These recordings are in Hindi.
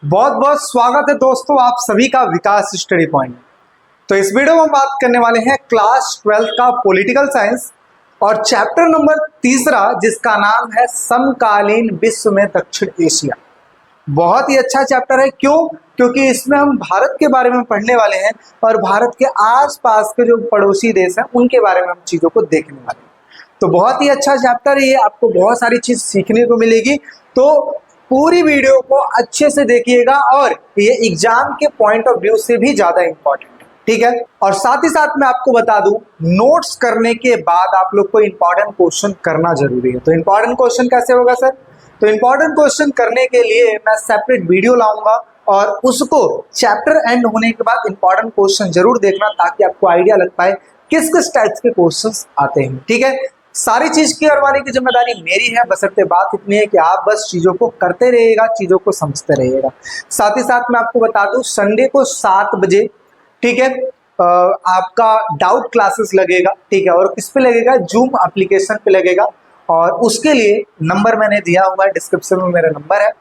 बहुत बहुत स्वागत है दोस्तों आप सभी का विकास स्टडी पॉइंट। तो इस वीडियो में हम बात करने वाले हैं क्लास 12 का पॉलिटिकल साइंस और चैप्टर नंबर 3 जिसका नाम है समकालीन विश्व में दक्षिण एशिया। बहुत ही अच्छा चैप्टर है। क्यों? क्योंकि इसमें हम भारत के बारे में पढ़ने वाले हैं और भारत के आसपास के जो पड़ोसी देश हैं उनके बारे में हम चीज़ों को देखने वाले हैं। तो बहुत ही अच्छा चैप्टर है ये, आपको बहुत सारी चीज़ सीखने को मिलेगी। तो पूरी वीडियो को अच्छे से देखिएगा और ये एग्जाम के पॉइंट ऑफ व्यू से भी ज़्यादा इंपॉर्टेंट है, ठीक है। और साथ ही साथ मैं आपको बता दूं, नोट्स करने के बाद आप लोग को इंपॉर्टेंट क्वेश्चन करना जरूरी है। तो इंपॉर्टेंट क्वेश्चन कैसे होगा सर? तो इंपॉर्टेंट क्वेश्चन करने के लिए मैं सेपरेट वीडियो लाऊंगा और उसको चैप्टर एंड होने के बाद इंपॉर्टेंट क्वेश्चन जरूर देखना ताकि आपको आइडिया लग पाए किस किस टाइप्स के क्वेश्चंस आते हैं, ठीक है। सारी चीज की करवाने की जिम्मेदारी मेरी है, बशर्ते बात इतनी है कि आप बस चीजों को करते रहिएगा, चीजों को समझते रहिएगा। साथ ही साथ मैं आपको बता दूं, संडे को 7 बजे, ठीक है, आपका डाउट क्लासेस लगेगा, ठीक है। और किस पे लगेगा? जूम एप्लीकेशन पे लगेगा और उसके लिए नंबर मैंने दिया हुआ है, डिस्क्रिप्शन में मेरा नंबर है।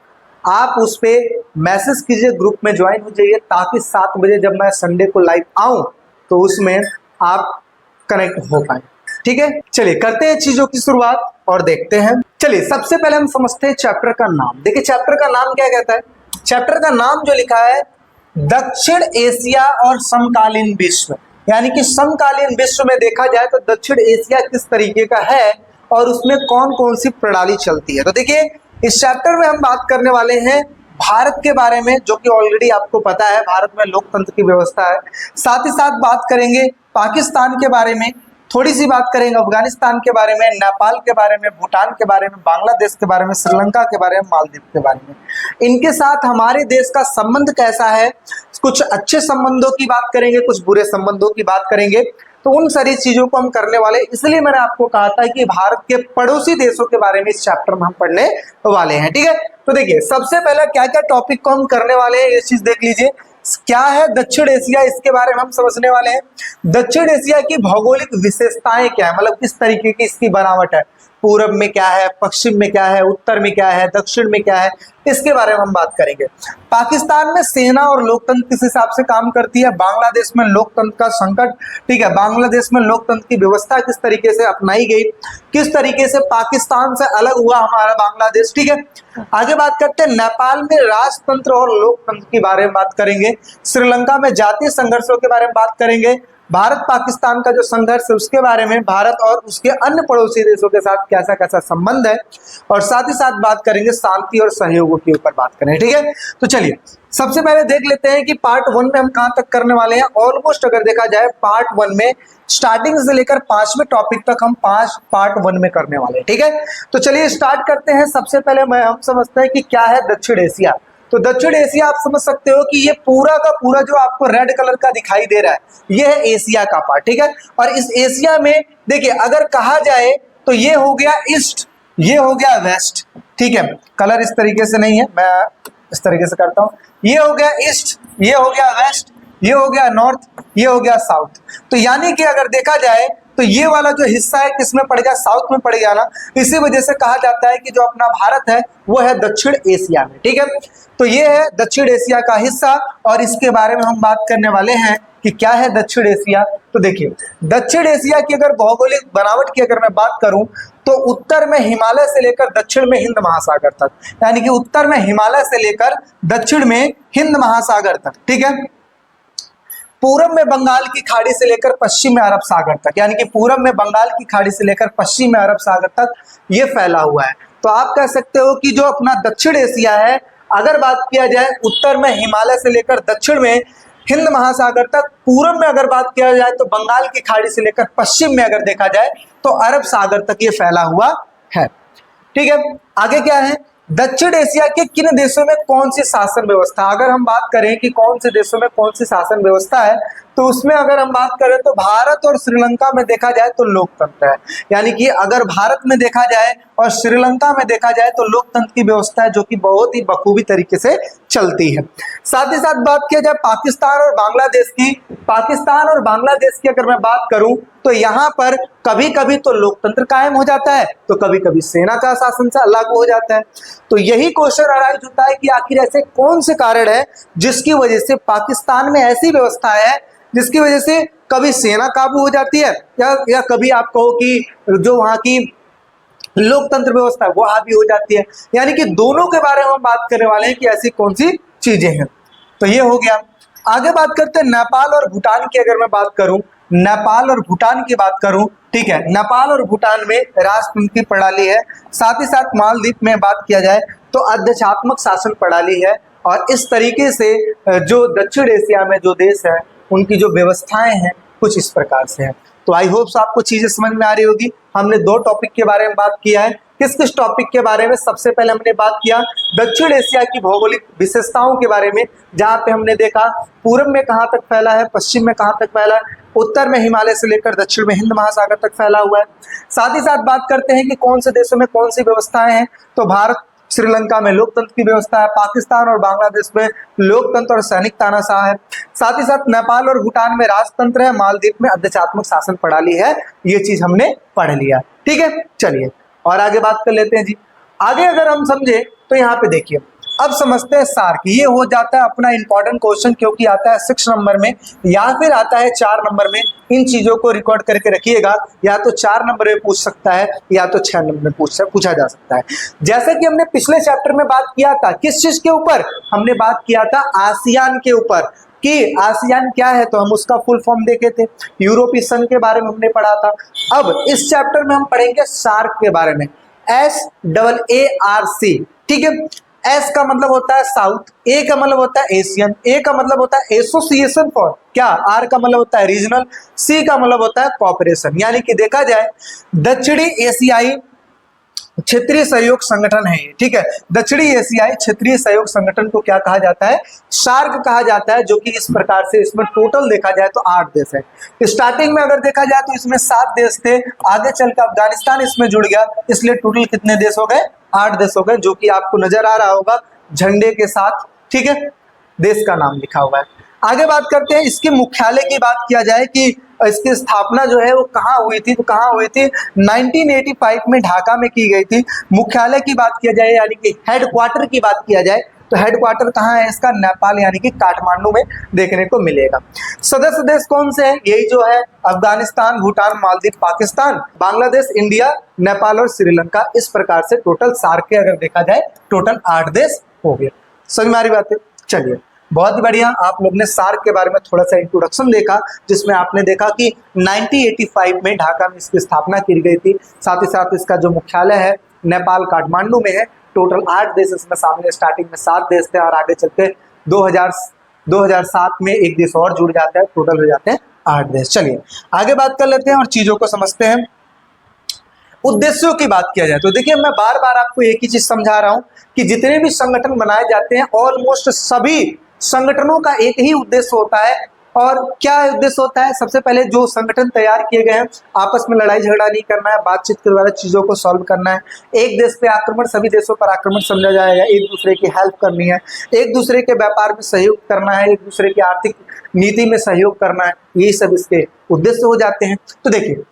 आप उस पर मैसेज कीजिए, ग्रुप में ज्वाइन हो जाइए ताकि 7 बजे जब मैं संडे को लाइव आऊं तो उसमें आप कनेक्ट हो पाए, ठीक है। चलिए करते हैं चीजों की शुरुआत और देखते हैं। चलिए सबसे पहले हम समझते हैं चैप्टर का नाम। देखिए चैप्टर का नाम क्या कहता है? चैप्टर का नाम जो लिखा है दक्षिण एशिया और समकालीन विश्व, यानी कि समकालीन विश्व में देखा जाए तो दक्षिण एशिया किस तरीके का है और उसमें कौन कौन सी प्रणाली चलती है। तो देखिए इस चैप्टर में हम बात करने वाले हैं भारत के बारे में, जो कि ऑलरेडी आपको पता है भारत में लोकतंत्र की व्यवस्था है। साथ ही साथ बात करेंगे पाकिस्तान के बारे में, थोड़ी सी बात करेंगे अफगानिस्तान के बारे में, नेपाल के बारे में, भूटान के बारे में, बांग्लादेश के बारे में, श्रीलंका के बारे में, मालदीव के बारे में। इनके साथ हमारे देश का संबंध कैसा है, कुछ अच्छे संबंधों की बात करेंगे, कुछ बुरे संबंधों की बात करेंगे। तो उन सारी चीजों को हम करने वाले, इसलिए मैंने आपको कहा था कि भारत के पड़ोसी देशों के बारे में इस चैप्टर में हम पढ़ने वाले हैं, ठीक है। तो देखिए सबसे पहले क्या क्या टॉपिक को हम करने वाले हैं ये चीज देख लीजिए। क्या है दक्षिण एशिया, इसके बारे में हम समझने वाले हैं। दक्षिण एशिया की भौगोलिक विशेषताएं क्या है, मतलब किस तरीके की इसकी बनावट है, पूरब में क्या है, पश्चिम में क्या है, उत्तर में क्या है, दक्षिण में क्या है, इसके बारे में हम बात करेंगे। पाकिस्तान में सेना और लोकतंत्र किस हिसाब से काम करती है, बांग्लादेश में लोकतंत्र का संकट, ठीक है, बांग्लादेश में लोकतंत्र की व्यवस्था किस तरीके से अपनाई गई, किस तरीके से पाकिस्तान से अलग हुआ हमारा बांग्लादेश, ठीक है। आगे बात करते हैं नेपाल में राजतंत्र और लोकतंत्र के बारे में बात करेंगे। श्रीलंका में जातीय संघर्षों के बारे में बात करेंगे। भारत पाकिस्तान का जो संघर्ष है उसके बारे में, भारत और उसके अन्य पड़ोसी देशों के साथ कैसा कैसा संबंध है, और साथ ही साथ बात करेंगे शांति और सहयोग के ऊपर बात करें, ठीक है। तो चलिए सबसे पहले देख लेते हैं कि पार्ट 1 में हम कहां तक करने वाले हैं। ऑलमोस्ट अगर देखा जाए पार्ट 1 में स्टार्टिंग से लेकर 5वें टॉपिक तक हम पार्ट 1 में करने वाले हैं, ठीक है। तो चलिए स्टार्ट करते हैं। सबसे पहले हम समझते हैं कि क्या है दक्षिण एशिया। तो दक्षिण एशिया आप समझ सकते हो कि ये पूरा का पूरा जो आपको रेड कलर का दिखाई दे रहा है ये है एशिया का पार्ट, ठीक है। और इस एशिया में देखिए अगर कहा जाए तो ये हो गया ईस्ट, ये हो गया वेस्ट, ठीक है। कलर इस तरीके से नहीं है, मैं इस तरीके से करता हूं। ये हो गया ईस्ट, ये हो गया वेस्ट, ये हो गया नॉर्थ, ये हो गया साउथ। तो यानी कि अगर देखा जाए तो ये वाला जो हिस्सा है किसमें पड़ गया? साउथ में पड़ गया ना। इसी वजह से कहा जाता है कि जो अपना भारत है वो है दक्षिण एशिया में, ठीक है। तो ये है दक्षिण एशिया का हिस्सा और इसके बारे में हम बात करने वाले हैं कि क्या है दक्षिण एशिया। तो देखिए दक्षिण एशिया की अगर भौगोलिक बनावट की अगर मैं बात करूं तो उत्तर में हिमालय से लेकर दक्षिण में हिंद महासागर तक, यानी कि उत्तर में हिमालय से लेकर दक्षिण में हिंद महासागर तक, ठीक है। पूरब में बंगाल की खाड़ी से लेकर पश्चिम में अरब सागर तक, यानी कि पूरब में बंगाल की खाड़ी से लेकर पश्चिम में अरब सागर तक ये फैला हुआ है। तो आप कह सकते हो कि जो अपना दक्षिण एशिया है, अगर बात किया जाए उत्तर में हिमालय से लेकर दक्षिण में हिंद महासागर तक, पूरब में अगर बात किया जाए तो बंगाल की खाड़ी से लेकर पश्चिम में अगर देखा जाए तो अरब सागर तक ये फैला हुआ है, ठीक है। आगे क्या है? दक्षिण एशिया के किन देशों में कौन सी शासन व्यवस्था, अगर हम बात करें कि कौन से देशों में कौन सी शासन व्यवस्था है तो उसमें अगर हम बात करें तो भारत और श्रीलंका में देखा जाए तो लोकतंत्र है, यानी कि अगर भारत में देखा जाए और श्रीलंका में देखा जाए तो लोकतंत्र की व्यवस्था है जो कि बहुत ही बखूबी तरीके से चलती है। साथ ही साथ बात किया जाए पाकिस्तान और बांग्लादेश की अगर मैं बात करूं तो यहाँ पर कभी कभी तो लोकतंत्र कायम हो जाता है तो कभी कभी सेना का शासन लागू हो जाता है। तो यही क्वेश्चन अराइज होता है कि आखिर ऐसे कौन से कारण है जिसकी वजह से पाकिस्तान में ऐसी व्यवस्था है जिसकी वजह से कभी सेना काबू हो जाती है या कभी आप कहो कि जो वहां की लोकतंत्र व्यवस्था है वो हावी हो जाती है। यानी कि दोनों के बारे में हम बात करने वाले हैं कि ऐसी कौन सी चीजें हैं। तो ये हो गया। आगे बात करते हैं नेपाल और भूटान की। अगर मैं बात करूं नेपाल और भूटान की बात करूं, ठीक है, नेपाल और भूटान में राजतंत्र की प्रणाली है। साथ ही साथ मालदीव में बात किया जाए तो अध्यक्षात्मक शासन प्रणाली है। और इस तरीके से जो दक्षिण एशिया में जो देश है उनकी जो व्यवस्थाएं हैं कुछ इस प्रकार से है। तो आई होप आपको चीजें समझ में आ रही होगी। हमने दो टॉपिक के बारे में बात किया है। किस किस टॉपिक के बारे में? सबसे पहले हमने बात किया दक्षिण एशिया की भौगोलिक विशेषताओं के बारे में, जहां पे हमने देखा पूर्व में कहां तक फैला है, पश्चिम में कहां तक फैला है, उत्तर में हिमालय से लेकर दक्षिण में हिंद महासागर तक फैला हुआ है। साथ ही साथ बात करते हैं कि कौन से देशों में कौन सी व्यवस्थाएं हैं। तो भारत श्रीलंका में लोकतंत्र की व्यवस्था है, पाकिस्तान और बांग्लादेश में लोकतंत्र और सैनिक तानाशाह है। साथ ही साथ नेपाल और भूटान में राजतंत्र है, मालदीव में अध्यक्षात्मक शासन प्रणाली है। ये चीज हमने पढ़ लिया, ठीक है। चलिए और आगे बात कर लेते हैं जी। आगे अगर हम समझे तो यहाँ पे देखिए, अब समझते हैं सार्क। ये हो जाता है अपना इंपॉर्टेंट क्वेश्चन, क्योंकि आता है 6 नंबर में या फिर आता है 4 नंबर में। इन चीजों को रिकॉर्ड करके रखिएगा, या तो 4 नंबर में पूछ सकता है या तो 6 नंबर में पूछा जा सकता है। जैसे कि हमने पिछले चैप्टर में बात किया था, किस चीज के ऊपर हमने बात किया था? आसियान के ऊपर, कि आसियान क्या है, तो हम उसका फुल फॉर्म देखे थे। यूरोपीय संघ के बारे में हमने पढ़ा था। अब इस चैप्टर में हम पढ़ेंगे सार्क के बारे में, SAARC, ठीक है। एस का मतलब होता है साउथ, ए का मतलब होता है एशियन, ए का मतलब होता है एसोसिएशन फॉर क्या, आर का मतलब होता है रीजनल, सी का मतलब होता है कॉपरेशन। यानी कि देखा जाए दक्षिणी एशियाई क्षेत्रीय सहयोग संगठन है ये, ठीक है। दक्षिणी एशियाई क्षेत्रीय सहयोग संगठन को क्या कहा जाता है? सार्क कहा जाता है। जो कि इस प्रकार से इसमें टोटल देखा जाए तो 8 देश है। स्टार्टिंग में अगर देखा जाए तो इसमें 7 देश थे, आगे चलकर अफगानिस्तान इसमें जुड़ गया, इसलिए टोटल कितने देश हो गए? 8 देश हो गए, जो कि आपको नजर आ रहा होगा झंडे के साथ, ठीक है, देश का नाम लिखा हुआ है। आगे बात करते हैं इसके मुख्यालय की। बात किया जाए कि इसकी स्थापना जो है वो कहाँ हुई थी, तो कहाँ हुई थी? 1985 में ढाका में की गई थी। मुख्यालय की बात किया जाए यानी कि हेडक्वार्टर की बात किया जाए तो हेडक्वार्टर कहाँ है इसका? नेपाल यानी कि काठमांडू में देखने को मिलेगा। सदस्य देश कौन से हैं? यही जो है अफगानिस्तान, भूटान, मालदीव, पाकिस्तान, बांग्लादेश, इंडिया, नेपाल और श्रीलंका। इस प्रकार से टोटल सार्क के अगर देखा जाए टोटल 8 देश हो गए। समझ में आ रही बात है? चलिए बहुत ही बढ़िया। आप लोग ने सार्क के बारे में थोड़ा सा इंट्रोडक्शन देखा, जिसमें आपने देखा कि 1985 में ढाका में इसकी स्थापना की गई थी। साथ ही साथ इसका जो मुख्यालय है नेपाल काठमांडू में है। टोटल 8 देश इसमें सामने, स्टार्टिंग में 7 देश थे और आगे चलते 2007 में एक देश और जुड़ जाता है, टोटल हो जाते हैं 8 देश। चलिए आगे बात कर लेते हैं और चीजों को समझते हैं। उद्देश्यों की बात किया जाए तो देखिए, मैं बार बार आपको एक ही चीज समझा रहा हूं कि जितने भी संगठन बनाए जाते हैं ऑलमोस्ट सभी संगठनों का एक ही उद्देश्य होता है। और क्या उद्देश्य होता है? सबसे पहले जो संगठन तैयार किए गए हैं, आपस में लड़ाई झगड़ा नहीं करना है, बातचीत के द्वारा चीजों को सॉल्व करना है। एक देश पे आक्रमण सभी देशों पर आक्रमण समझा जाएगा, एक दूसरे की हेल्प करनी है, एक दूसरे के व्यापार में सहयोग करना है, एक दूसरे की आर्थिक नीति में सहयोग करना है, यही सब इसके उद्देश्य हो जाते हैं। तो देखिए,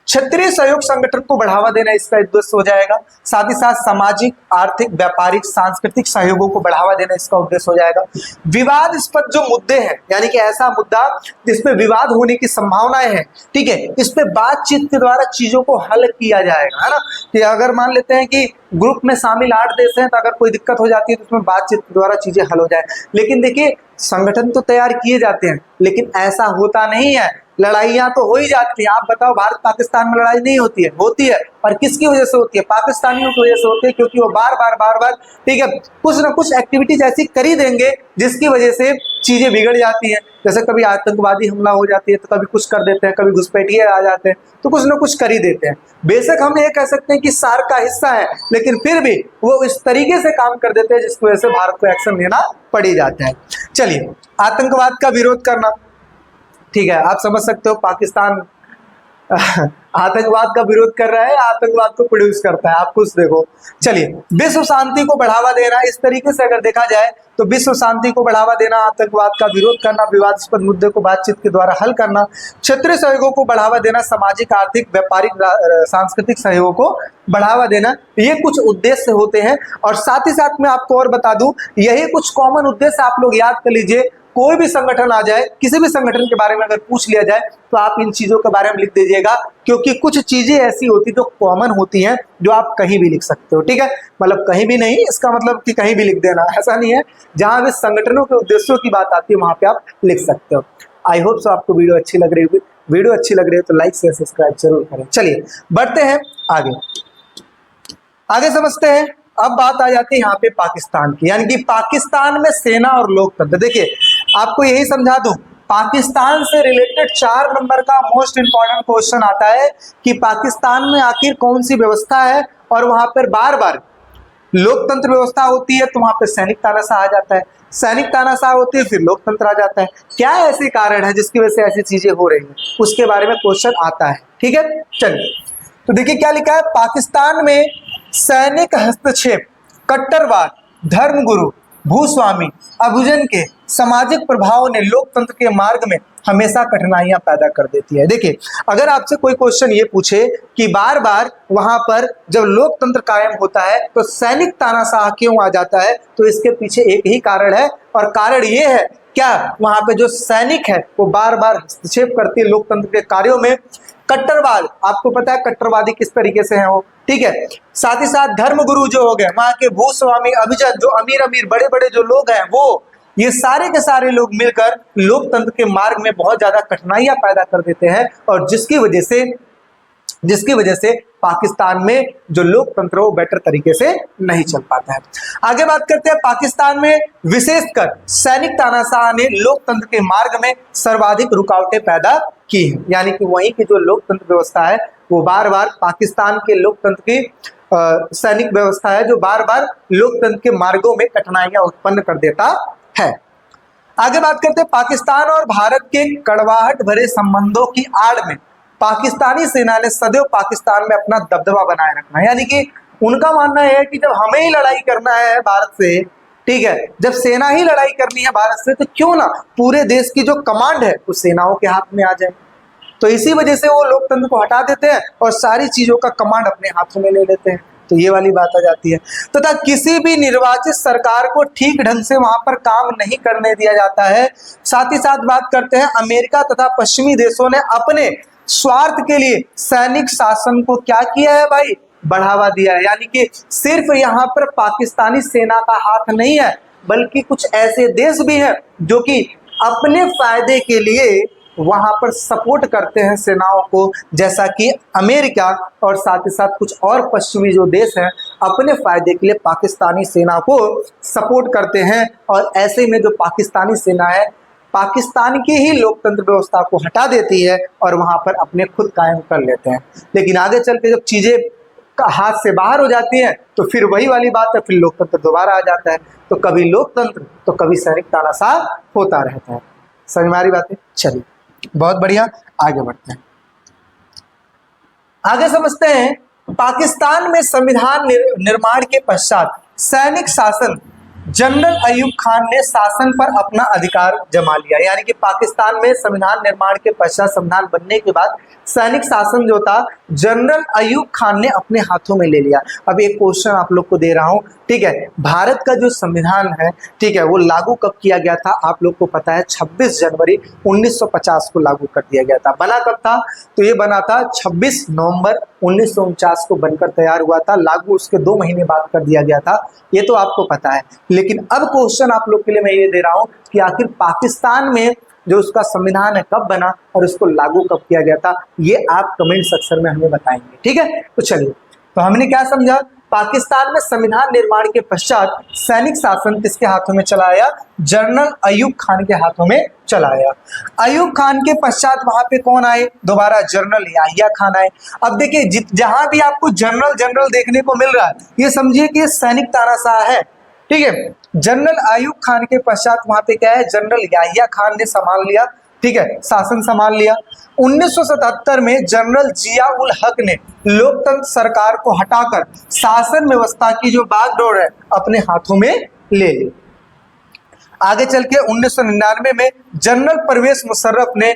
क्षेत्रीय सहयोग संगठन को बढ़ावा देना इसका उद्देश्य हो जाएगा। साथ ही साथ सामाजिक, आर्थिक, व्यापारिक, सांस्कृतिक सहयोगों को बढ़ावा देना इसका उद्देश्य हो जाएगा। विवादास्पद जो मुद्दे हैं, यानी कि ऐसा मुद्दा जिसमें विवाद होने की संभावनाएं हैं, ठीक है, इस पे बातचीत के द्वारा चीजों को हल किया जाएगा, है ना। कि अगर मान लेते हैं कि ग्रुप में शामिल 8 देश हैं, तो अगर कोई दिक्कत हो जाती है तो उसमें बातचीत के द्वारा चीजें हल हो जाए। लेकिन देखिए, संगठन तो तैयार किए जाते हैं लेकिन ऐसा होता नहीं है, लड़ाइयां तो हो ही जाती है। आप बताओ, भारत पाकिस्तान में लड़ाई नहीं होती है? होती है। और किसकी वजह से होती है? पाकिस्तानियों की वजह से होती है, क्योंकि वो बार बार, ठीक है, कुछ ना कुछ एक्टिविटीज ऐसी कर ही देंगे जिसकी वजह से चीजें बिगड़ जाती हैं। जैसे कभी आतंकवादी हमला हो जाती है तो कभी कुछ कर देते हैं, कभी घुसपैठिए आ जाते हैं, तो कुछ ना कुछ कर ही देते हैं। बेशक हम ये कह सकते हैं कि सार्क का हिस्सा है, लेकिन फिर भी वो इस तरीके से काम कर देते हैं जिसकी वजह से भारत को एक्शन लेना पड़ ही जाता है। चलिए, आतंकवाद का विरोध करना, ठीक है, आप समझ सकते हो पाकिस्तान आतंकवाद का विरोध कर रहा है, आतंकवाद को प्रोड्यूस करता है, आप कुछ देखो। चलिए, विश्व शांति को बढ़ावा देना, इस तरीके से अगर देखा जाए तो विश्व शांति को बढ़ावा देना, आतंकवाद का विरोध करना, विवादास्पद मुद्दे को बातचीत के द्वारा हल करना, क्षेत्रीय सहयोगों को बढ़ावा देना, सामाजिक, आर्थिक, व्यापारिक, सांस्कृतिक सहयोग को बढ़ावा देना, ये कुछ उद्देश्य होते हैं। और साथ ही साथ मैं आपको और बता दूं, यही कुछ कॉमन उद्देश्य आप लोग याद कर लीजिए। कोई भी संगठन आ जाए, किसी भी संगठन के बारे में अगर पूछ लिया जाए तो आप इन चीजों के बारे में लिख दीजिएगा, क्योंकि कुछ चीजें ऐसी होती जो कॉमन होती हैं, जो आप कहीं भी लिख सकते हो। ठीक है, मतलब कहीं भी नहीं, इसका मतलब कि कहीं भी लिख देना, ऐसा नहीं है। जहां भी संगठनों के उद्देश्यों की बात आती है वहां पे आप लिख सकते हो। आई होप सो आपको वीडियो अच्छी लग रही होगी। वीडियो अच्छी लग रही है तो लाइक शेयर सब्सक्राइब जरूर करें। चलिए बढ़ते हैं आगे समझते हैं। अब बात आ जाती है यहाँ पे पाकिस्तान की, यानी कि पाकिस्तान में सेना और लोकतंत्र। देखिए, आपको यही समझा दूं, पाकिस्तान से रिलेटेड 4 नंबर का मोस्ट इंपॉर्टेंट क्वेश्चन आता है कि पाकिस्तान में आखिर कौन सी व्यवस्था है, और वहां पर बार बार लोकतंत्र व्यवस्था होती है तो वहां पर सैनिक तानाशाह आ जाता है, सैनिक तानाशाह होती है फिर लोकतंत्र आ जाता है। क्या ऐसे कारण है जिसकी वजह से ऐसी चीजें हो रही हैं, उसके बारे में क्वेश्चन आता है। ठीक है, चलिए तो देखिए क्या लिखा है। पाकिस्तान में सैनिक हस्तक्षेप, कट्टरवाद, धर्मगुरु, भूस्वामी, अभुजन के सामाजिक प्रभावों ने लोकतंत्र के मार्ग में हमेशा कठिनाइयां पैदा कर देती है। देखिए, अगर आपसे कोई क्वेश्चन ये पूछे कि बार बार वहां पर जब लोकतंत्र कायम होता है तो सैनिक तानाशाह क्यों आ जाता है, तो इसके पीछे एक ही कारण है, और कारण ये है क्या, वहां पे जो सैनिक है वो बार बार हस्तक्षेप करती है लोकतंत्र के कार्यों में। कट्टरवाद, आपको पता है कट्टरवादी किस तरीके से है वो। ठीक है, साथ ही साथ धर्मगुरु जो हो गए, वहां के भूस्वामी, अभिजन, जो अमीर अमीर बड़े बड़े जो लोग हैं वो, ये सारे के सारे लोग मिलकर लोकतंत्र के मार्ग में बहुत ज्यादा कठिनाइयां पैदा कर देते हैं, और जिसकी वजह से पाकिस्तान में जो लोकतंत्र वो बेटर तरीके से नहीं चल पाता है। आगे बात करते हैं, पाकिस्तान में विशेषकर सैनिक तानाशाह ने लोकतंत्र के मार्ग में सर्वाधिक रुकावटें पैदा की हैं, यानी कि वहीं की जो लोकतंत्र व्यवस्था है वो बार बार पाकिस्तान के लोकतंत्र की सैनिक व्यवस्था है जो बार बार लोकतंत्र के मार्गों में कठिनाइयां उत्पन्न कर देता है। आगे बात करते हैं, पाकिस्तान और भारत के कड़वाहट भरे संबंधों की आड़ में पाकिस्तानी सेना ने सदैव पाकिस्तान में अपना दबदबा बनाए रखना है, यानी कि उनका मानना है कि जब हमें ही लड़ाई करना है भारत से, ठीक है, जब सेना ही लड़ाई करनी है भारत से, तो क्यों ना पूरे देश की जो कमांड है वो सेनाओं के हाथ में आ जाए। तो इसी वजह से वो लोकतंत्र को हटा देते हैं और सारी चीजों का कमांड अपने हाथों में ले लेते हैं। तो ये वाली बात आ जाती है। तथा किसी भी निर्वाचित सरकार को ठीक ढंग से वहां पर काम नहीं करने दिया जाता है। साथ ही साथ बात करते हैं, अमेरिका तथा पश्चिमी देशों ने अपने स्वार्थ के लिए सैनिक शासन को क्या किया है भाई, बढ़ावा दिया है। यानी कि सिर्फ यहाँ पर पाकिस्तानी सेना का हाथ नहीं है, बल्कि कुछ ऐसे देश भी हैं जो कि अपने फायदे के लिए वहां पर सपोर्ट करते हैं सेनाओं को, जैसा कि अमेरिका और साथ ही साथ कुछ और पश्चिमी जो देश हैं अपने फायदे के लिए पाकिस्तानी सेना को सपोर्ट करते हैं। और ऐसे में जो पाकिस्तानी सेना है पाकिस्तान की ही लोकतंत्र व्यवस्था को हटा देती है और वहां पर अपने खुद कायम कर लेते हैं। लेकिन आगे चल के जब चीजें हाथ से बाहर हो जाती है तो फिर वही वाली बात है, फिर लोकतंत्र दोबारा आ जाता है। तो कभी लोकतंत्र तो कभी सैनिक तानाशाह होता रहता है। समझ में आ रही बातें? चलिए बहुत बढ़िया, आगे बढ़ते हैं। आगे समझते हैं, पाकिस्तान में संविधान निर्माण के पश्चात सैनिक शासन जनरल अयूब खान ने शासन पर अपना अधिकार जमा लिया। यानी कि पाकिस्तान में संविधान निर्माण के पश्चात, संविधान बनने के बाद सैनिक शासन जो था जनरल अयूब खान ने अपने हाथों में ले लिया। अब एक क्वेश्चन आप लोग को दे रहा हूं, ठीक है, भारत का जो संविधान है, ठीक है, वो लागू कब किया गया था? आप लोग को पता है 26 जनवरी 1950 को लागू कर दिया गया था। बना कब था? तो ये बना था 26 नवंबर 1949 को बनकर तैयार हुआ था। लागू उसके 2 महीने बाद कर दिया गया था, ये तो आपको पता है। लेकिन अब क्वेश्चन आप लोग के लिए मैं ये दे रहा हूं कि आखिर पाकिस्तान में जो उसका संविधान है कब बना और उसको लागू कब किया गया था, ये आप कमेंट सेक्शन में हमें बताएंगे। ठीक है, तो चलिए, तो हमने क्या समझा, पाकिस्तान में संविधान निर्माण के पश्चात सैनिक शासन किसके हाथों में चला आया? जनरल अयूब खान के हाथों में चला आया। अयूब खान के पश्चात वहां पे कौन आए? दोबारा जनरल याहिया खान आए। अब देखिए, जहां भी आपको जनरल जनरल देखने को मिल रहा है, ये समझिए कि ये सैनिक तानाशाह है। ठीक है, जनरल अयूब खान के पश्चात वहां पे क्या है? जनरल याहिया खान ने संभाल लिया। ठीक है, शासन संभाल लिया। 1977 में जनरल जिया उल हक ने लोकतंत्र सरकार को हटाकर शासन व्यवस्था की जो बागडोर है अपने हाथों में ले ली। आगे चल के 1999 में जनरल परवेज मुशर्रफ ने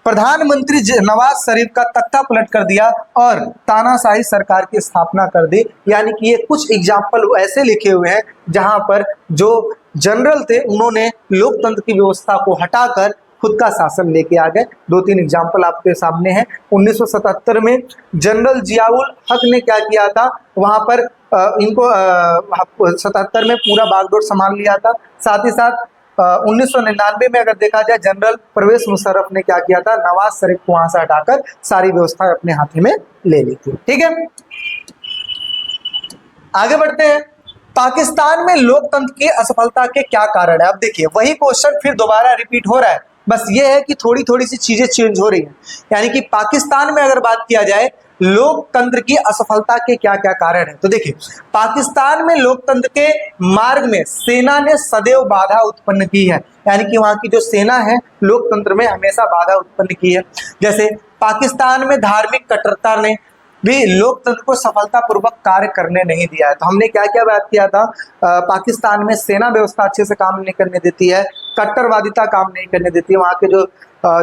प्रधानमंत्री नवाज शरीफ का तख्ता पलट कर दिया और तानाशाही सरकार की स्थापना कर दी। यानी कि ये कुछ एग्जाम्पल ऐसे लिखे हुए हैं जहां पर जो जनरल थे उन्होंने लोकतंत्र की व्यवस्था को हटाकर खुद का शासन लेके आ गए। 2-3 एग्जाम्पल आपके सामने हैं। 1977 में जनरल जियाउल हक ने क्या किया था, वहां पर इनको 77 में पूरा बागडोर संभाल लिया था। साथ ही साथ 1999 में अगर देखा जाए जनरल परवेज मुशर्रफ ने क्या किया था, नवाज शरीफ को वहां से हटाकर सारी व्यवस्था अपने हाथ में ले ली थी। ठीक है, आगे बढ़ते हैं। पाकिस्तान में लोकतंत्र की असफलता के क्या कारण है? अब देखिए वही क्वेश्चन फिर दोबारा रिपीट हो रहा है, बस ये है कि थोड़ी थोड़ी सी चीजें चेंज हो रही हैं। यानी कि पाकिस्तान में अगर बात किया जाए लोकतंत्र की असफलता के क्या क्या कारण है, तो देखिए पाकिस्तान में लोकतंत्र के मार्ग में सेना ने सदैव बाधा उत्पन्न की है। यानी कि वहां की जो सेना है लोकतंत्र में हमेशा बाधा उत्पन्न की है। जैसे पाकिस्तान में धार्मिक कट्टरता ने भी लोकतंत्र को सफलतापूर्वक कार्य करने नहीं दिया है। तो हमने क्या क्या बात किया था, पाकिस्तान में सेना व्यवस्था अच्छे से काम नहीं करने देती है, कट्टरवादिता काम नहीं करने देती है, वहाँ के जो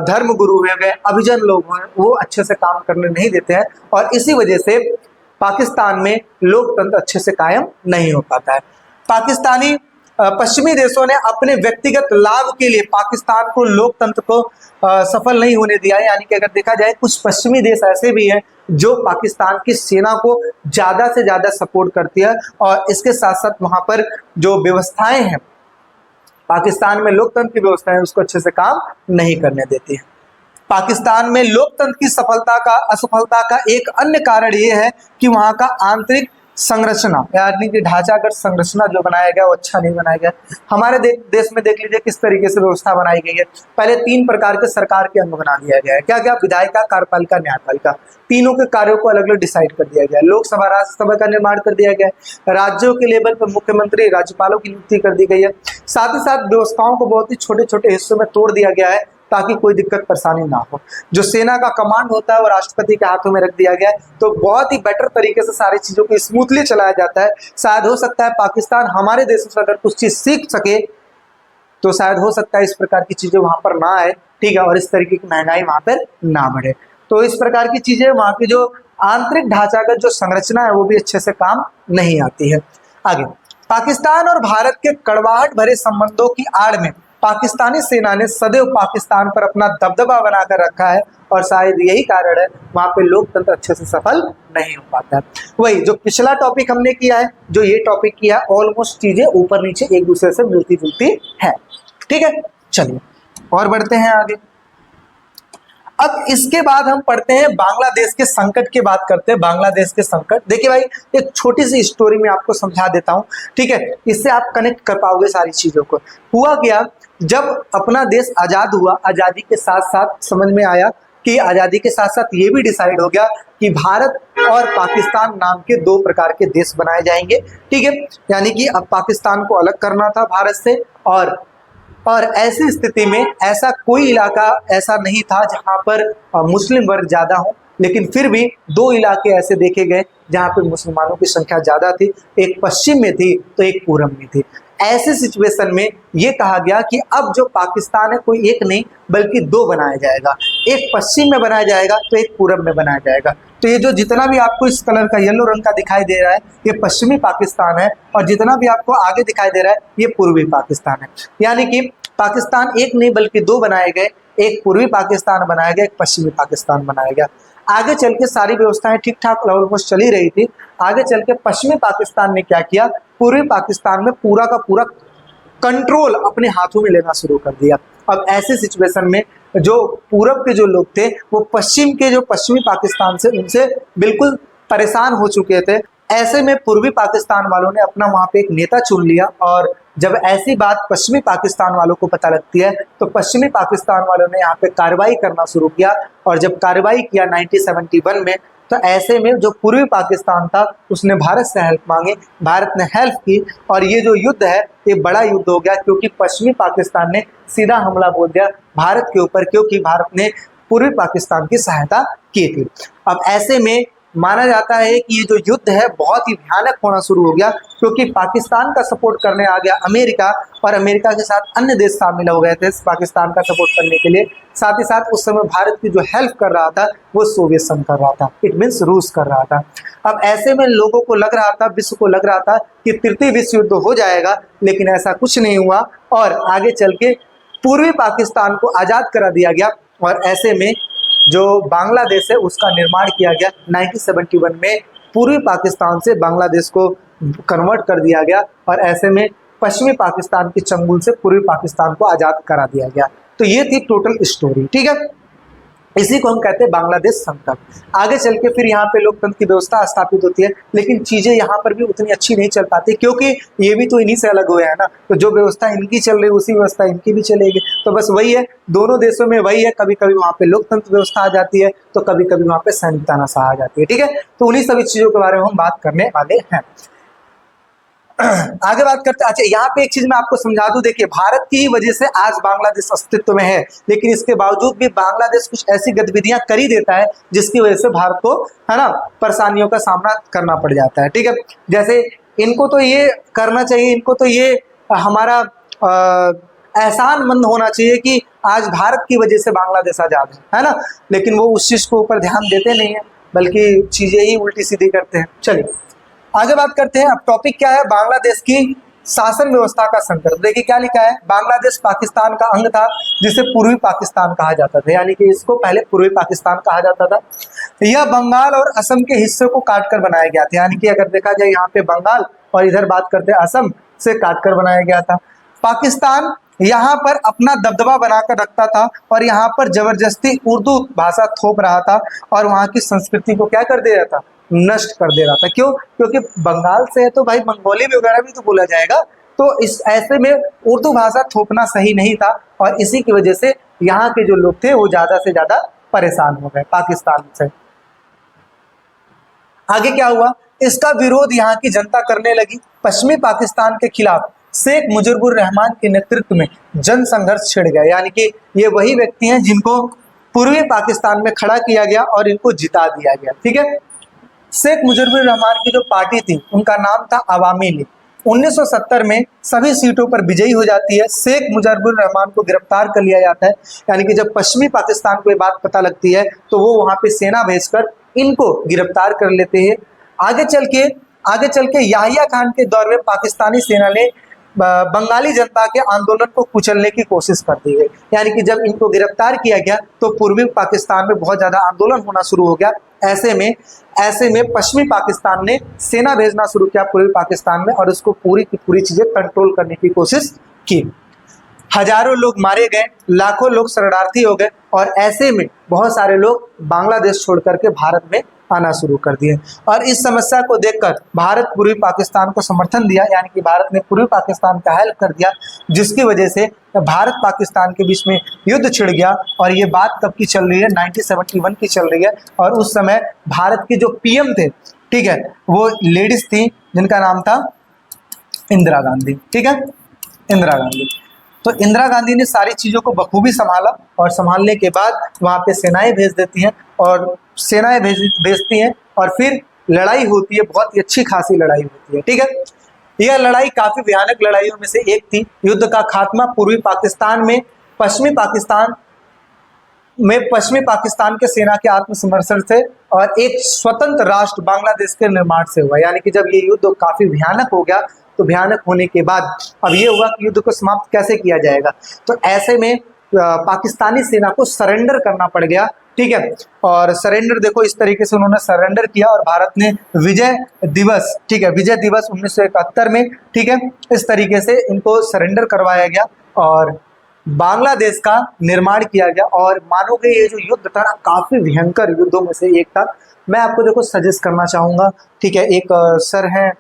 धर्म गुरु हुए गए अभिजन लोग हैं वो अच्छे से काम करने नहीं देते हैं और इसी वजह से पाकिस्तान में लोकतंत्र अच्छे से कायम नहीं हो पाता है। पाकिस्तानी पश्चिमी देशों ने अपने व्यक्तिगत लाभ के लिए पाकिस्तान को लोकतंत्र को सफल नहीं होने दिया है। यानी कि अगर देखा जाए कुछ पश्चिमी देश ऐसे भी हैं जो पाकिस्तान की सेना को ज्यादा से ज्यादा सपोर्ट करती है और इसके साथ साथ वहां पर जो व्यवस्थाएं हैं पाकिस्तान में लोकतंत्र की व्यवस्था है उसको अच्छे से काम नहीं करने देती है। पाकिस्तान में लोकतंत्र की असफलता का एक अन्य कारण ये है कि वहां का आंतरिक संरचना यानी कि ढांचागत संरचना जो बनाया गया वो अच्छा नहीं बनाया गया। हमारे देश में देख लीजिए किस तरीके से व्यवस्था बनाई गई है। पहले 3 प्रकार के सरकार के अंग बना दिया गया है। क्या क्या? विधायिका, कार्यपालिका, न्यायपालिका। तीनों के कार्यों को अलग अलग डिसाइड कर दिया गया है। लोकसभा, राज्यसभा का निर्माण कर दिया गया है। राज्यों के लेवल पर मुख्यमंत्री, राज्यपालों की नियुक्ति कर दी गई है। साथ ही साथ व्यवस्थाओं को बहुत ही छोटे छोटे हिस्सों में तोड़ दिया गया है ताकि कोई दिक्कत परेशानी ना हो। जो सेना का कमांड होता है वो राष्ट्रपति के हाथों में रख दिया गया है। तो बहुत ही बेटर तरीके से सारी चीजों को स्मूथली चलाया जाता है। शायद हो सकता है पाकिस्तान हमारे देश से अगर कुछ चीज सीख सके तो शायद हो सकता है इस प्रकार की चीजें वहां पर ना आए, ठीक है, और इस तरीके की महंगाई वहां पर ना बढ़े। तो इस प्रकार की चीजें वहां की जो आंतरिक ढांचागत जो संरचना है वो भी अच्छे से काम नहीं आती है। आगे, पाकिस्तान और भारत के कड़वाहट भरे संबंधों की आड़ में पाकिस्तानी सेना ने सदैव पाकिस्तान पर अपना दबदबा बनाकर रखा है और शायद यही कारण है वहां पे लोकतंत्र अच्छे से सफल नहीं हो पाता है। वही जो पिछला टॉपिक हमने किया है, जो ये टॉपिक किया है, ऑलमोस्ट चीजें ऊपर नीचे एक दूसरे से मिलती जुलती है। ठीक है, चलिए और बढ़ते हैं आगे। अब इसके बाद हम पढ़ते हैं बांग्लादेश के संकट की बात करते हैं। बांग्लादेश के संकट, देखिए भाई एक छोटी सी स्टोरी में आपको समझा देता हूं, ठीक है, इससे आप कनेक्ट कर पाओगे सारी चीजों को। हुआ क्या, जब अपना देश आजाद हुआ, आजादी के साथ साथ समझ में आया कि आजादी के साथ साथ ये भी डिसाइड हो गया कि भारत और पाकिस्तान नाम के 2 प्रकार के देश बनाए जाएंगे। ठीक है, यानी कि अब पाकिस्तान को अलग करना था भारत से और ऐसी स्थिति में ऐसा कोई इलाका ऐसा नहीं था जहां पर मुस्लिम वर्ग ज्यादा हो, लेकिन फिर भी 2 इलाके ऐसे देखे गए जहां पर मुसलमानों की संख्या ज्यादा थी। एक पश्चिम में थी तो एक पूरब में थी। ऐसे सिचुएशन में ये कहा गया कि अब जो पाकिस्तान है कोई एक नहीं बल्कि 2 बनाया जाएगा, एक पश्चिम में बनाया जाएगा तो एक पूरब में बनाया जाएगा। तो ये जो जितना भी आपको इस कलर का येलो रंग का दिखाई दे रहा है ये पश्चिमी पाकिस्तान है और जितना भी आपको आगे दिखाई दे रहा है ये पूर्वी पाकिस्तान है। यानी कि पाकिस्तान एक नहीं बल्कि 2 बनाए गए, एक पूर्वी पाकिस्तान बनाया गया, एक पश्चिमी पाकिस्तान बनाया गया। आगे चल के सारी व्यवस्थाएं ठीक ठाक ऑलमोस्ट चली रही थी। आगे चल के पश्चिमी पाकिस्तान ने क्या किया, पूर्वी पाकिस्तान में पूरा का पूरा कंट्रोल अपने हाथों में लेना शुरू कर दिया। अब ऐसे सिचुएशन में जो पूरब के जो लोग थे वो पश्चिम के जो पश्चिमी पाकिस्तान से उनसे बिल्कुल परेशान हो चुके थे। ऐसे में पूर्वी पाकिस्तान वालों ने अपना वहां पे एक नेता चुन लिया और जब ऐसी बात पश्चिमी पाकिस्तान वालों को पता लगती है तो पश्चिमी पाकिस्तान वालों ने यहाँ पे कार्रवाई करना शुरू किया और जब कार्रवाई किया 1971 में तो ऐसे में जो पूर्वी पाकिस्तान था उसने भारत से हेल्प मांगी, भारत ने हेल्प की और ये जो युद्ध है ये बड़ा युद्ध हो गया, क्योंकि पश्चिमी पाकिस्तान ने सीधा हमला बोल दिया भारत के ऊपर, क्योंकि भारत ने पूर्वी पाकिस्तान की सहायता की थी। अब ऐसे में माना जाता है कि ये जो युद्ध है बहुत ही भयानक होना शुरू हो गया, क्योंकि पाकिस्तान का सपोर्ट करने आ गया अमेरिका, और अमेरिका के साथ अन्य देश शामिल हो गए थे पाकिस्तान का सपोर्ट करने के लिए। साथ ही साथ उस समय भारत की जो हेल्प कर रहा था वो सोवियत संघ कर रहा था, इट मीन्स रूस कर रहा था। अब ऐसे में लोगों को लग रहा था, विश्व को लग रहा था कि तृतीय विश्व युद्ध हो जाएगा, लेकिन ऐसा कुछ नहीं हुआ और आगे चल के पूर्वी पाकिस्तान को आज़ाद करा दिया गया। और ऐसे में जो बांग्लादेश है उसका निर्माण किया गया 1971 में, पूर्वी पाकिस्तान से बांग्लादेश को कन्वर्ट कर दिया गया और ऐसे में पश्चिमी पाकिस्तान के चंगुल से पूर्वी पाकिस्तान को आज़ाद करा दिया गया। तो ये थी टोटल स्टोरी, ठीक है। इसी को हम कहते हैं बांग्लादेश संकट। आगे चल के फिर यहाँ पे लोकतंत्र की व्यवस्था स्थापित होती है, लेकिन चीज़ें यहाँ पर भी उतनी अच्छी नहीं चल पाती, क्योंकि ये भी तो इन्हीं से अलग हुए हैं ना, तो जो व्यवस्था इनकी चल रही है उसी व्यवस्था इनकी भी चलेगी। तो बस वही है, दोनों देशों में वही है, कभी कभी वहाँ पे लोकतंत्र व्यवस्था आ जाती है तो कभी कभी वहाँ पे सैनिक तानाशाह आ जाती है, ठीक है। तो उन्हीं सभी चीज़ों के बारे में हम बात करने वाले हैं। आगे बात करते हैं। अच्छा, यहाँ पे एक चीज मैं आपको समझा दूं, देखिए भारत की ही वजह से आज बांग्लादेश अस्तित्व में है, लेकिन इसके बावजूद भी बांग्लादेश कुछ ऐसी गतिविधियां कर ही देता है जिसकी वजह से भारत को, है ना, परेशानियों का सामना करना पड़ जाता है, ठीक है। जैसे इनको तो ये करना चाहिए, इनको तो ये हमारा एहसान मंद होना चाहिए कि आज भारत की वजह से बांग्लादेश आजाद है ना, लेकिन वो उस चीज के ऊपर ध्यान देते नहीं है, बल्कि चीजें ही उल्टी सीधी करते हैं। चलिए आगे बात करते हैं। अब टॉपिक क्या है, बांग्लादेश की शासन व्यवस्था का संकट। देखिए क्या लिखा है, बांग्लादेश पाकिस्तान का अंग था जिसे पूर्वी पाकिस्तान कहा जाता था, यानी कि इसको पहले पूर्वी पाकिस्तान कहा जाता था। यह बंगाल और असम के हिस्से को काटकर बनाया गया था, यानी कि अगर देखा जाए यहाँ पे बंगाल और इधर बात करते हैं असम से काटकर बनाया गया था। पाकिस्तान यहाँ पर अपना दबदबा बनाकर रखता था और यहाँ पर जबरदस्ती उर्दू भाषा थोप रहा था और वहाँ की संस्कृति को क्या कर दे रहा था, नष्ट कर दे रहा था। क्यों? क्योंकि बंगाल से है तो भाई बंगाली वगैरह भी तो बोला जाएगा, तो इस ऐसे में उर्दू भाषा थोपना सही नहीं था और इसी की वजह से यहाँ के जो लोग थे वो ज्यादा से ज्यादा परेशान हो गए पाकिस्तान से। आगे क्या हुआ, इसका विरोध यहाँ की जनता करने लगी। पश्चिमी पाकिस्तान के खिलाफ शेख मुजीबुर रहमान के नेतृत्व में जन संघर्ष छिड़ गया, यानी कि ये वही व्यक्ति हैं जिनको पूर्वी पाकिस्तान में खड़ा किया गया और इनको जिता दिया गया, ठीक है। शेख मुजीबुर रहमान की जो पार्टी थी उनका नाम था अवामी लीग। 1970 में सभी सीटों पर विजयी हो जाती है। शेख मुजीबुर रहमान को गिरफ्तार कर लिया जाता है, यानी कि जब पश्चिमी पाकिस्तान को ये बात पता लगती है तो वो वहाँ पे सेना भेजकर इनको गिरफ्तार कर लेते हैं। आगे चल के याहिया खान के दौर में पाकिस्तानी सेना ने बंगाली जनता के आंदोलन को कुचलने की कोशिश कर दी है, यानी कि जब इनको गिरफ्तार किया गया तो पूर्वी पाकिस्तान में बहुत ज़्यादा आंदोलन होना शुरू हो गया। ऐसे में पश्चिमी पाकिस्तान ने सेना भेजना शुरू किया पूर्वी पाकिस्तान में और उसको पूरी की पूरी चीज़ें कंट्रोल करने की कोशिश की। हजारों लोग मारे गए, लाखों लोग शरणार्थी हो गए और ऐसे में बहुत सारे लोग बांग्लादेश छोड़ करके भारत में आना शुरू कर दिए। और इस समस्या को देखकर भारत पूर्वी पाकिस्तान को समर्थन दिया, यानी कि भारत ने पूर्वी पाकिस्तान का हेल्प कर दिया, जिसकी वजह से भारत पाकिस्तान के बीच में युद्ध छिड़ गया। और ये बात कब की चल रही है, 1971 की चल रही है। और उस समय भारत के जो पीएम थे, ठीक है, वो लेडीज थी जिनका नाम था इंदिरा गांधी, ठीक है, इंदिरा गांधी। तो इंदिरा गांधी ने सारी चीज़ों को बखूबी संभाला और संभालने के बाद वहाँ पे सेनाएं भेज देती हैं और सेनाएं भेजती हैं और फिर लड़ाई होती है, बहुत ही अच्छी खासी लड़ाई होती है, ठीक है। यह लड़ाई काफ़ी भयानक लड़ाइयों में से एक थी। युद्ध का खात्मा पूर्वी पाकिस्तान में पश्चिमी पाकिस्तान के सेना के आत्मसमर्पण से और एक स्वतंत्र राष्ट्र बांग्लादेश के निर्माण से हुआ, यानी कि जब ये युद्ध काफ़ी भयानक हो गया तो भयानक होने के बाद अब ये हुआ कि युद्ध को समाप्त कैसे किया जाएगा। तो ऐसे में पाकिस्तानी सेना को सरेंडर करना पड़ गया, ठीक है। और सरेंडर देखो इस तरीके से उन्होंने सरेंडर किया और भारत ने विजय दिवस, ठीक है, विजय दिवस 1971 में, ठीक है, इस तरीके से इनको सरेंडर करवाया गया और बांग्लादेश का निर्माण किया गया। और मानोगे ये जो युद्ध था ना, काफ़ी भयंकर युद्धों में से एक था। मैं आपको देखो सजेस्ट करना चाहूँगा, ठीक है, एक सर हैं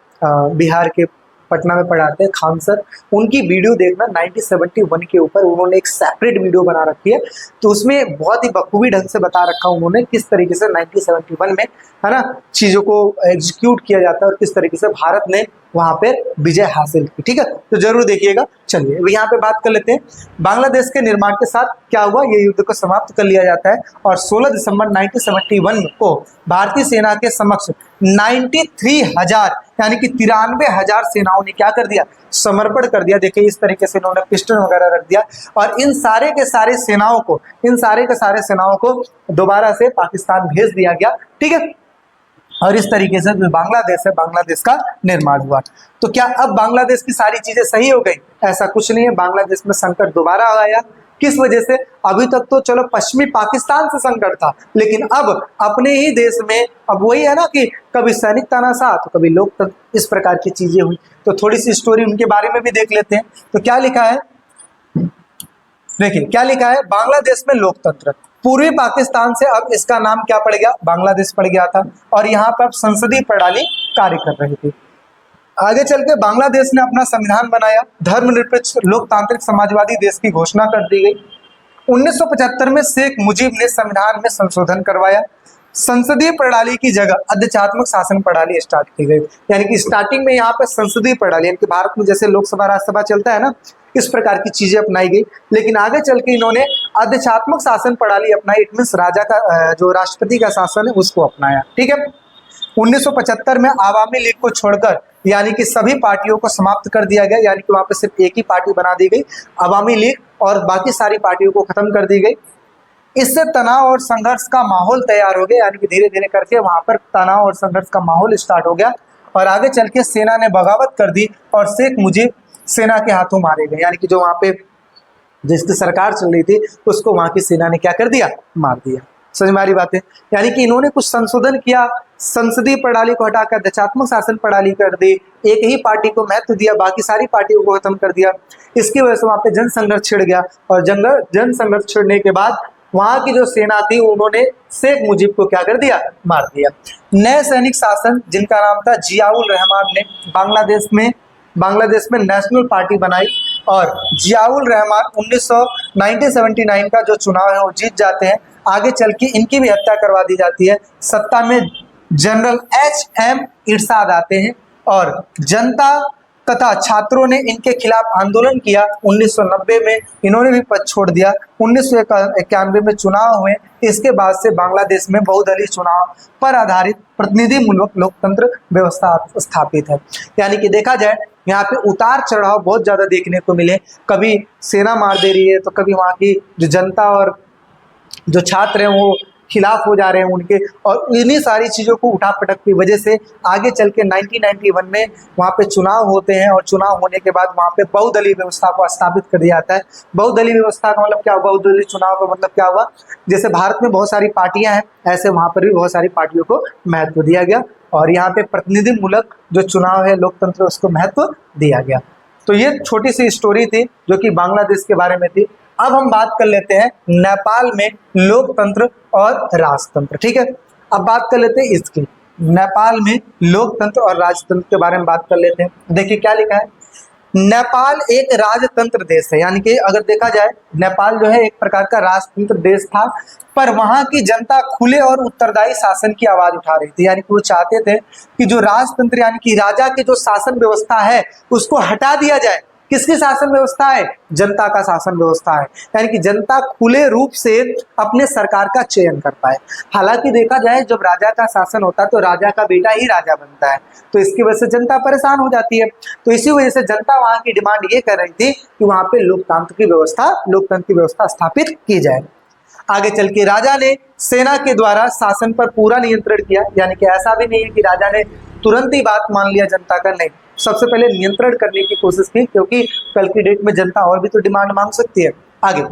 बिहार के पटना में पढ़ाते हैं, खान सर, उनकी वीडियो देखना 1971 के ऊपर उन्होंने एक सेपरेट वीडियो बना रखी है। तो उसमें बहुत ही बखूबी ढंग से बता रखा उन्होंने किस तरीके से 1971 में, है ना, चीज़ों को एग्जीक्यूट किया जाता है और किस तरीके से भारत ने वहाँ पे विजय हासिल की। ठीक है, तो जरूर देखिएगा। चलिए यहाँ पे बात कर लेते हैं, बांग्लादेश के निर्माण के साथ क्या हुआ, ये युद्ध को समाप्त कर लिया जाता है और 16 दिसंबर 1971 को भारतीय सेना के समक्ष 93,000 यानी कि 93,000 सेनाओं ने क्या कर दिया, समर्पण कर दिया। देखिए इस तरीके से इन्होंने पिस्टल वगैरह रख दिया और इन सारे के सारे सेनाओं को दोबारा से पाकिस्तान भेज दिया गया। ठीक है, और इस तरीके से जो बांग्लादेश है, बांग्लादेश का निर्माण हुआ। तो क्या अब बांग्लादेश की सारी चीजें सही हो गई? ऐसा कुछ नहीं है, बांग्लादेश में संकट दोबारा आया। किस वजह से? अभी तक तो चलो पश्चिमी पाकिस्तान से संकट था, लेकिन अब अपने ही देश में अब वही है ना कि कभी सैनिक तानाशाह तो कभी लोकतंत्र, इस प्रकार की चीजें हुई। तो थोड़ी सी स्टोरी उनके बारे में भी देख लेते हैं। तो क्या लिखा है, देखिए क्या लिखा है, बांग्लादेश में लोकतंत्र, पूर्वी पाकिस्तान से अब इसका नाम क्या पड़ गया, बांग्लादेश पड़ गया था, और यहाँ पर अब संसदीय प्रणाली कार्य कर रही थी। आगे चल के बांग्लादेश ने अपना संविधान बनाया, धर्मनिरपेक्ष लोकतांत्रिक समाजवादी देश की घोषणा कर दी गई। 1975 में शेख मुजीब ने संविधान में संशोधन करवाया, संसदीय प्रणाली की जगह अध्यक्षात्मक शासन प्रणाली स्टार्ट की गई। यानी कि स्टार्टिंग में यहाँ पर संसदीय प्रणाली, यानी कि भारत में जैसे लोकसभा राज्यसभा चलता है ना, इस प्रकार की चीजें अपनाई गई, लेकिन आगे चल के इन्होंने अध्यक्षात्मक शासन प्रणाली अपनाई। इट मीन्स राजा का जो राष्ट्रपति का शासन है उसको अपनाया। ठीक है, 1975 में आवामी लीग को छोड़कर यानी कि सभी पार्टियों को समाप्त कर दिया गया, यानी कि वहां पे सिर्फ एक ही पार्टी बना दी गई, आवामी लीग, और बाकी सारी पार्टियों को खत्म कर दी गई। इससे तनाव और संघर्ष का माहौल तैयार हो गया, यानी कि धीरे धीरे करके वहां पर तनाव और संघर्ष का माहौल स्टार्ट हो गया और आगे चल के सेना ने बगावत कर दी और शेख मुजीब सेना के हाथों मारे गए। यानी कि जो वहां पे जिसकी सरकार चल रही थी उसको वहां की सेना ने क्या कर दिया, मार दिया। समझ में आ रही बात है? यानी कि इन्होंने कुछ संशोधन किया, संसदीय प्रणाली को हटाकर अध्यक्षात्मक शासन प्रणाली कर दी, एक ही पार्टी को महत्व दिया, बाकी सारी पार्टियों को खत्म कर दिया। इसकी वजह से वहां पे जन संघर्ष छिड़ गया और जन संघर्ष छिड़ने के बाद वहां की जो सेना थी उन्होंने शेख मुजीब को क्या कर दिया, मार दिया। नए सैनिक शासन जिनका नाम था जियाउल रहमान ने बांग्लादेश में नेशनल पार्टी बनाई और जियाउल रहमान 1979 का जो चुनाव है वो जीत जाते हैं। आगे चल के इनकी भी हत्या करवा दी जाती है। सत्ता में जनरल HM इरशाद आते हैं और जनता तथा छात्रों ने इनके खिलाफ आंदोलन किया। 1990 में इन्होंने भी पद छोड़ दिया। 1991 में चुनाव हुए। इसके बाद से बांग्लादेश में बहुदलीय चुनाव पर आधारित प्रतिनिधिमूलक लोकतंत्र व्यवस्था स्थापित है। यानी कि देखा जाए यहाँ पे उतार चढ़ाव बहुत ज्यादा देखने को मिले, कभी सेना मार दे रही है तो कभी वहाँ की जो जनता और जो छात्र हैं वो खिलाफ हो जा रहे हैं उनके, और इन्हीं सारी चीज़ों को उठा पटक की वजह से आगे चल के 1991 में वहाँ पे चुनाव होते हैं और चुनाव होने के बाद वहाँ पे बहुदलीय व्यवस्था को स्थापित कर दिया जाता है। बहुदलीय व्यवस्था का मतलब क्या हुआ, बहुदलीय चुनाव का मतलब क्या हुआ, जैसे भारत में बहुत सारी पार्टियां हैं ऐसे वहाँ पर भी बहुत सारी पार्टियों को महत्व दिया गया और यहाँ पे प्रतिनिधिमूलक जो चुनाव है लोकतंत्र उसको महत्व दिया गया। तो ये छोटी सी स्टोरी थी जो कि बांग्लादेश के बारे में थी। अब हम बात कर लेते हैं नेपाल में लोकतंत्र और राजतंत्र। ठीक है, अब बात कर लेते हैं इसकी, नेपाल में लोकतंत्र और राजतंत्र के बारे में बात कर लेते हैं। देखिए क्या लिखा है, नेपाल एक राजतंत्र देश है। यानी कि अगर देखा जाए नेपाल जो है एक प्रकार का राजतंत्र देश था, पर वहां की जनता खुले और उत्तरदायी शासन की आवाज उठा रही थी। यानी कि वो चाहते थे कि जो राजतंत्र यानी कि राजा की जो शासन व्यवस्था है उसको हटा दिया जाए। किसकी शासन व्यवस्था है, जनता का शासन व्यवस्था है। यानी कि जनता खुले रूप से अपने सरकार का चयन करता है। हालांकि देखा जाए जब राजा का शासन होता है तो राजा का बेटा ही राजा बनता है, तो इसकी वजह से जनता परेशान हो जाती है। तो इसी वजह से जनता वहां की डिमांड ये कर रही थी कि वहां पे लोकतंत्र की व्यवस्था स्थापित की जाए। आगे चल के राजा ने सेना के द्वारा शासन पर पूरा नियंत्रण किया। यानी कि ऐसा भी नहीं है कि राजा ने तुरंत ही बात मान लिया जनता का, नहीं, सबसे पहले नियंत्रण करने की कोशिश की, क्योंकि कल की डेट में जनता और भी तो डिमांड मांग सकती है। आगे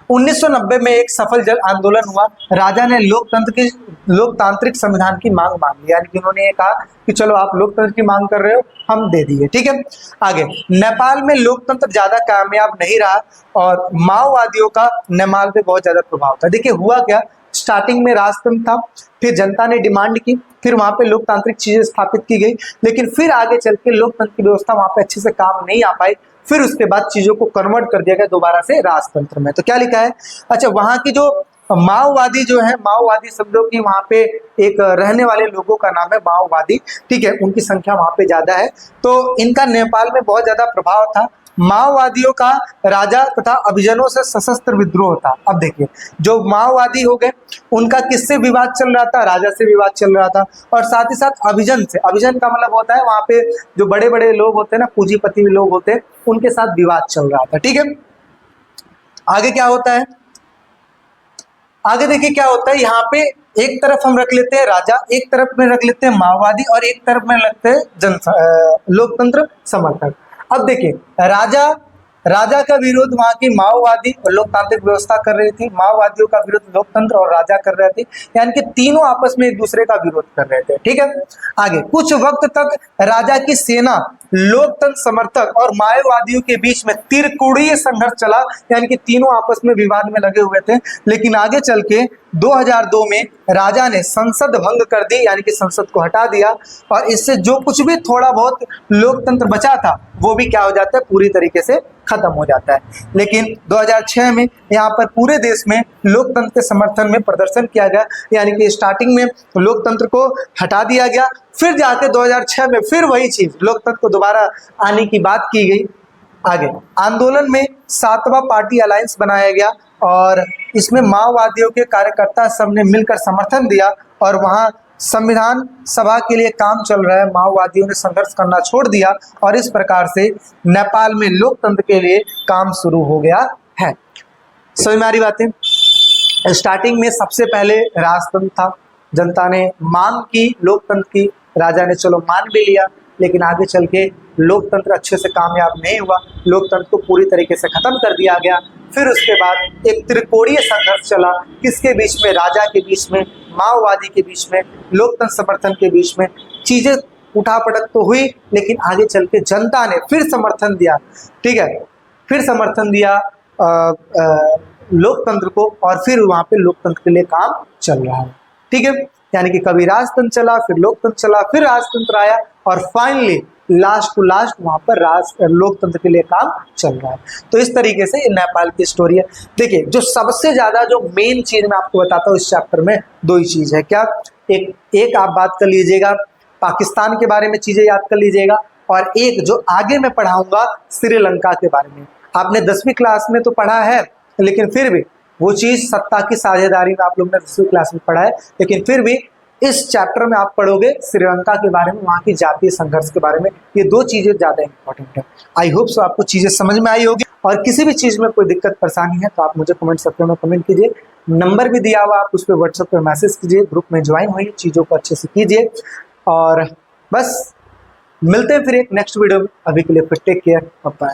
1990 में एक सफल जन आंदोलन हुआ। राजा ने लोकतांत्रिक संविधान की मांग मान ली। यानी कि उन्होंने ये कहा कि चलो आप लोकतंत्र की मांग कर रहे हो, हम दे दिए। ठीक है, आगे नेपाल में लोकतंत्र ज्यादा कामयाब नहीं रहा और माओवादियों का नेपाल पे बहुत ज्यादा प्रभाव था। देखिए हुआ क्या, स्टार्टिंग में राजतंत्र था, फिर जनता ने डिमांड की, फिर वहां पे लोकतांत्रिक चीजें स्थापित की गई, लेकिन फिर आगे चल के लोकतंत्र की व्यवस्था वहां पे अच्छे से काम नहीं आ पाई। फिर उसके बाद चीजों को कन्वर्ट कर दिया गया दोबारा से राजतंत्र में। तो क्या लिखा है, अच्छा वहां की जो माओवादी जो है, माओवादी शब्दों की वहां पे एक रहने वाले लोगों का नाम है माओवादी, ठीक है, उनकी संख्या वहां पे ज्यादा है। तो इनका नेपाल में बहुत ज्यादा प्रभाव था। माओवादियों का राजा तथा अभिजनों से सशस्त्र विद्रोह था। अब देखिए, जो माओवादी हो गए उनका किससे विवाद चल रहा था, राजा से विवाद चल रहा था, और साथ ही साथ अभिजन से, अभिजन का मतलब होता है वहां पे जो बड़े बड़े लोग होते हैं ना, पूंजीपति लोग होते हैं, उनके साथ विवाद चल रहा था, ठीक है। आगे क्या होता है, आगे देखिए क्या होता है, यहाँ पे एक तरफ हम रख लेते हैं राजा, एक तरफ में रख लेते हैं माओवादी, और एक तरफ में रखते हैं लोकतंत्र समर्थक। अब देखिए, राजा का विरोध वहां की माओवादी और लोकतांत्रिक व्यवस्था कर रही थी, माओवादियों का विरोध लोकतंत्र और राजा कर रहे थे, यानी कि तीनों आपस में एक दूसरे का विरोध कर रहे थे, ठीक है। आगे कुछ वक्त तक राजा की सेना, लोकतंत्र समर्थक और माओवादियों के बीच में त्रिकोणीय संघर्ष चला, यानी कि तीनों आपस में विवाद में लगे हुए थे। लेकिन आगे चल के 2002 में राजा ने संसद भंग कर दी, यानी कि संसद को हटा दिया, और इससे जो कुछ भी थोड़ा बहुत लोकतंत्र बचा था वो भी क्या हो जाता है, पूरी तरीके से खत्म हो जाता है। लेकिन 2006 में यहाँ पर पूरे देश में लोकतंत्र के समर्थन में प्रदर्शन किया गया, यानी कि स्टार्टिंग में लोकतंत्र को हटा दिया गया, फिर जाके 2006 में फिर वही चीज लोकतंत्र को दोबारा आने की बात की गई। आगे आंदोलन में 7वां पार्टी अलायंस बनाया गया, और इसमें माओवादियों के कार्यकर्ता सबने मिलकर समर्थन दिया, और वहां संविधान सभा के लिए काम चल रहा है। माओवादियों ने संघर्ष करना छोड़ दिया, और इस प्रकार से नेपाल में लोकतंत्र के लिए काम शुरू हो गया है। समझ में आ रही बातें। स्टार्टिंग में सबसे पहले राजतंत्र था, जनता ने मांग की लोकतंत्र की, राजा ने चलो मान भी लिया, लेकिन आगे चल के लोकतंत्र अच्छे से कामयाब नहीं हुआ, लोकतंत्र को पूरी तरीके से खत्म कर दिया गया। फिर उसके बाद एक त्रिकोणीय संघर्ष चला, किसके बीच में, राजा के बीच में, माओवादी के बीच में, लोकतंत्र समर्थन के बीच में। चीजें उठापटक तो हुई, लेकिन आगे चल के जनता ने फिर समर्थन दिया, ठीक है, फिर समर्थन दिया लोकतंत्र को, और फिर वहां पे लोकतंत्र के लिए काम चल रहा है, ठीक है। यानी कि कभी राजतंत्र चला, फिर लोकतंत्र चला, फिर राजतंत्र आया, और फाइनली लास्ट टू लास्ट वहां पर लोकतंत्र के लिए काम चल रहा है। तो इस तरीके से ये नेपाल की स्टोरी है। देखिए, जो सबसे ज्यादा जो मेन चीज मैं आपको बताता हूँ इस चैप्टर में, दो ही चीज है। क्या, एक आप बात कर लीजिएगा पाकिस्तान के बारे में, चीजें याद कर लीजिएगा, और एक जो आगे मैं पढ़ाऊंगा श्रीलंका के बारे में। आपने 10वीं क्लास में तो पढ़ा है, लेकिन फिर भी वो चीज सत्ता की साझेदारी में आप लोग ने 10वीं क्लास में पढ़ा है, लेकिन फिर भी इस चैप्टर में आप पढ़ोगे श्रीलंका के बारे में, वहाँ की जातीय संघर्ष के बारे में। ये दो चीजें ज्यादा इंपॉर्टेंट है। आई होप सो आपको चीजें समझ में आई होगी, और किसी भी चीज में कोई दिक्कत परेशानी है तो आप मुझे कमेंट सेक्शन में कमेंट कीजिए। नंबर भी दिया हुआ, आप उस पर व्हाट्सएप पर मैसेज कीजिए, ग्रुप में ज्वाइन होइए, चीजों को अच्छे से कीजिए, और बस मिलते हैं फिर एक नेक्स्ट वीडियो में। अभी के लिए फिर टेक केयर, बाय।